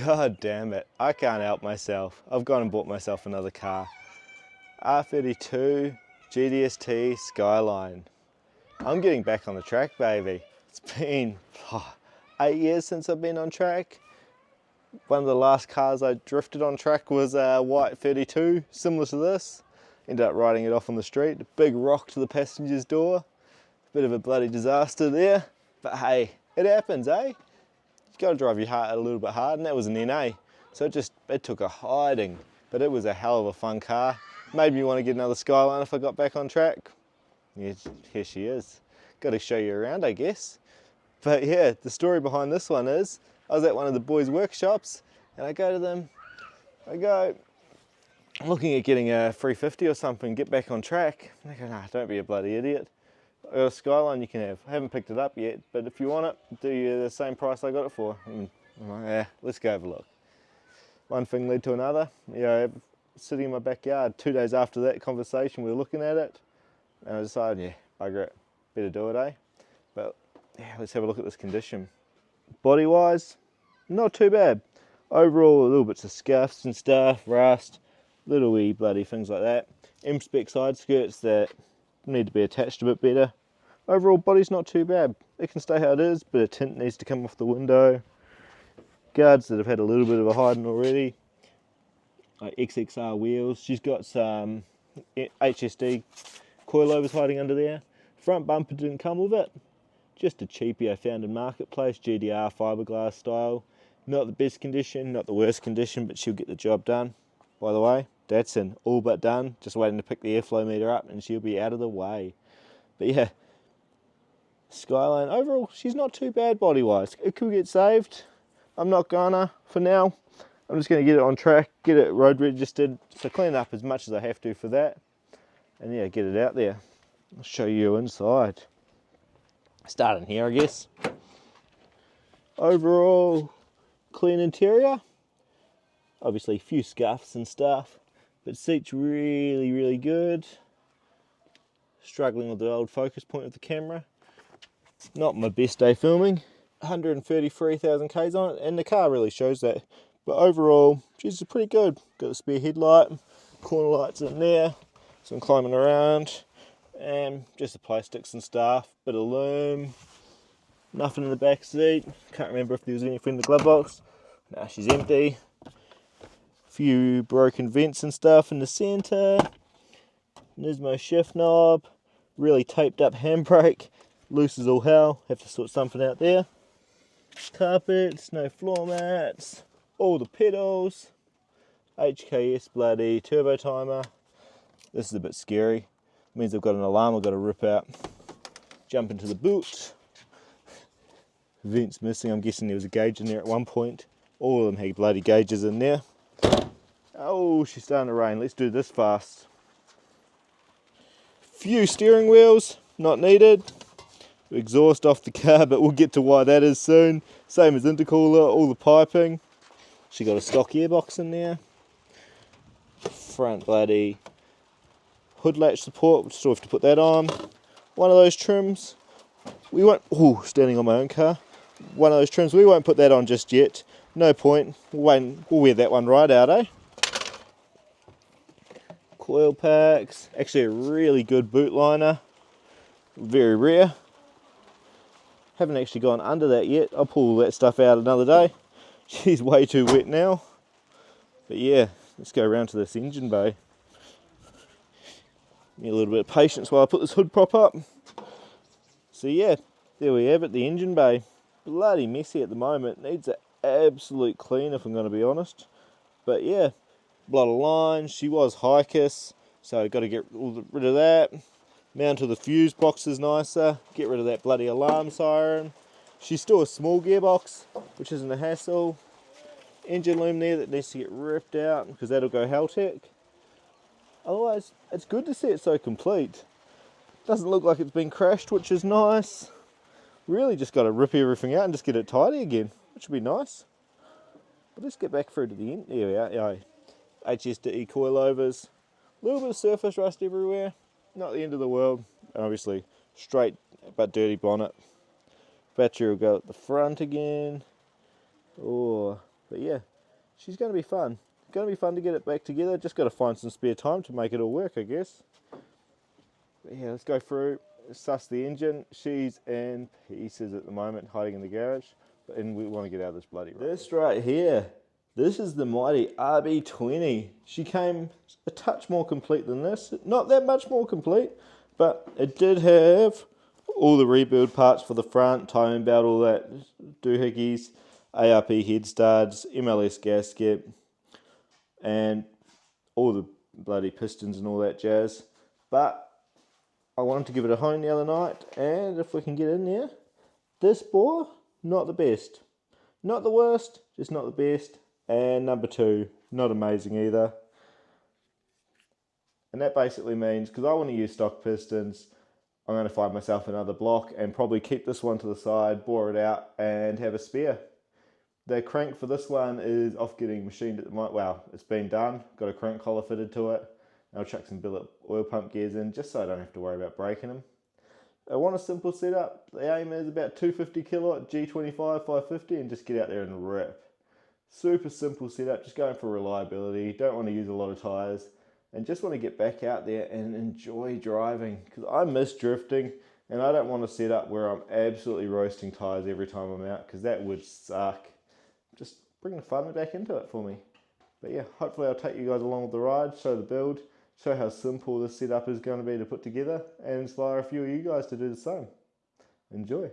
God damn it, I can't help myself. I've gone and bought myself another car. R32 GDST Skyline. I'm getting back on the track, baby. It's been 8 years since I've been on track. One of the last cars I drifted on track was a white 32, similar to this. Ended up riding it off on the street. A big rock to the passenger's door. Bit of a bloody disaster there. But hey, it happens, eh? You gotta drive your heart a little bit hard, and that was an NA. So it took a hiding. But it was a hell of a fun car. Made me want to get another Skyline if I got back on track. Yeah, here she is. Got to show you around, I guess. But yeah, the story behind this one is, I was at one of the boys' workshops, and I go to them, I'm looking at getting a 350 or something, get back on track. And they go, nah, don't be a bloody idiot. I got a Skyline you can have. I haven't picked it up yet, but if you want it, do you the same price I got it for. And I'm like, yeah, let's go have a look. One thing led to another. Yeah, sitting in my backyard 2 days after that conversation, we were looking at it, and I decided, yeah, bugger it, better do it, eh? But yeah, let's have a look at this condition. Body wise, not too bad. Overall, a little bits of scuffs and stuff, rust, little wee bloody things like that. M-spec side skirts that need to be attached a bit better. Overall, body's not too bad. It can stay how it is, but a tint needs to come off the window. Guards that have had a little bit of a hiding already. Like XXR wheels. She's got some HSD coilovers hiding under there. Front bumper didn't come with it. Just a cheapie I found in Marketplace, GDR fiberglass style. Not the best condition, not the worst condition, but she'll get the job done. By the way, that's in all but done. Just waiting to pick the airflow meter up and she'll be out of the way. But yeah, Skyline, overall, she's not too bad body-wise. It could get saved. I'm not gonna, for now. I'm just gonna get it on track, get it road registered, so clean up as much as I have to for that. And yeah, get it out there. I'll show you inside. Starting here, I guess. Overall, clean interior. Obviously, a few scuffs and stuff, but seats really, really good. Struggling with the old focus point of the camera. Not my best day filming. 133,000 Ks on it, and the car really shows that. But overall, she's pretty good. Got the spare headlight, corner lights in there, some climbing around, and just the plastics and stuff. Bit of loom, nothing in the back seat. Can't remember if there was anything in the glove box. Nah, she's empty. Few broken vents and stuff in the centre. Nismo shift knob, really taped up handbrake, loose as all hell. Have to sort something out there. Carpets, no floor mats, all the pedals, HKS bloody turbo timer. This is a bit scary. It means I've got an alarm I've got to rip out. Jump into the boot. Vents missing. I'm guessing there was a gauge in there at one point. All of them had bloody gauges in there. Oh, she's starting to rain. Let's do this fast. Few steering wheels, not needed. Exhaust off the car, but we'll get to why that is soon. Same as intercooler, all the piping. She got a stock gearbox in there. Front bloody hood latch support, we'll still have to put that on. One of those trims. We won't, standing on my own car. One of those trims, we won't put that on just yet. No point. We'll wear that one right out, eh? Coil packs. Actually a really good boot liner. Very rare. Haven't actually gone under that yet. I'll pull that stuff out another day. She's way too wet now. But yeah, let's go around to this engine bay. Need a little bit of patience while I put this hood prop up. So yeah, there we have it, the engine bay. Bloody messy at the moment. Needs an absolute clean if I'm going to be honest. But yeah, a lot of lines. She was high-kiss, so got to get rid of that. Mount to the fuse box is nicer. Get rid of that bloody alarm siren. She's still a small gearbox, which isn't a hassle. Engine loom there that needs to get ripped out because that'll go Haltech. Otherwise, it's good to see it so complete. Doesn't look like it's been crashed, which is nice. Really just got to rip everything out and just get it tidy again, which would be nice. But let's get back through to the end. There we are. Yeah. HSD coilovers. A little bit of surface rust everywhere. Not the end of the world. Obviously, straight but dirty bonnet. Battery will go at the front again. Oh, but yeah, she's going to be fun. Going to be fun to get it back together. Just got to find some spare time to make it all work, I guess. But yeah, let's go through, suss the engine. She's in pieces at the moment, hiding in the garage, and we want to get out of this bloody road. This right here, this is the mighty RB20. She came a touch more complete than this. Not that much more complete, but it did have all the rebuild parts for the front, timing belt, all that doohickeys, ARP head studs, MLS gasket, and all the bloody pistons and all that jazz. But I wanted to give it a hone the other night, and if we can get in there, this bore, not the best. Not the worst, just not the best. And number 2, not amazing either. And that basically means, because I want to use stock pistons, I'm going to find myself another block and probably keep this one to the side, bore it out, and have a spare. The crank for this one is off getting machined at the moment. Well, it's been done. Got a crank collar fitted to it. I'll chuck some billet oil pump gears in just so I don't have to worry about breaking them. I want a simple setup. The aim is about 250 kilowatt G25 550 and just get out there and rip. Super simple setup, just going for reliability. Don't want to use a lot of tyres and just want to get back out there and enjoy driving, because I miss drifting and I don't want to set up where I'm absolutely roasting tyres every time I'm out, because that would suck. Just bring the fun back into it for me. But yeah, hopefully I'll take you guys along with the ride, show the build, show how simple this setup is going to be to put together, and inspire a few of you guys to do the same. Enjoy.